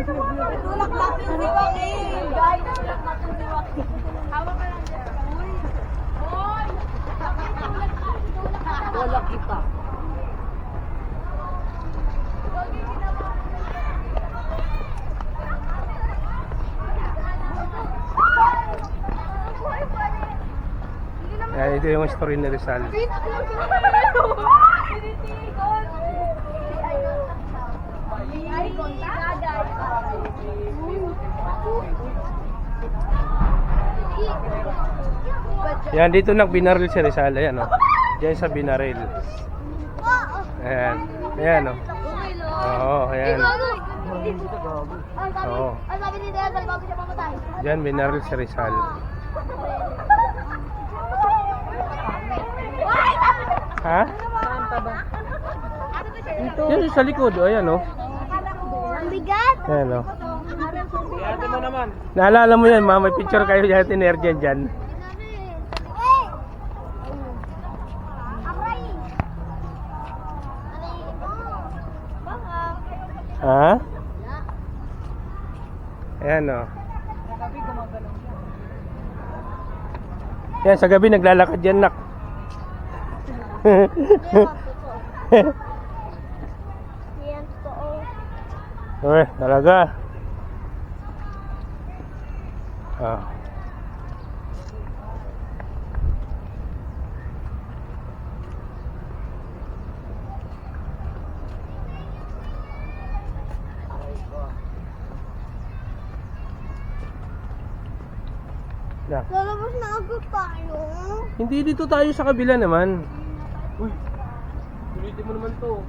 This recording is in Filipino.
Tulak lang yung diwang eh. Guys, tulak lang yung diwang. Hawak ka lang dyan. Hoy! Tulak kita. Yan, ito yung story ni Rizal. Yan, dito nagbinaril si Rizal. Ayan, o. Diyan sa binaril. Ayan. Ayan, o. Oo, ayan. Oo. Diyan, binaril si Rizal. Ha? Yan sa likod, o. Ayan, o. Ang bigat. Ayan, o. Naalala mo yan, ma. May picture kayo dyan, tinerjan dyan. Ha? Ayan, o. Yan, sa gabi naglalakad yan, nak. Yan, totoo. Talaga. Ah. Lalabas na agad tayo. Hindi, dito tayo sa kabila naman. Uy, ulitin mo naman to.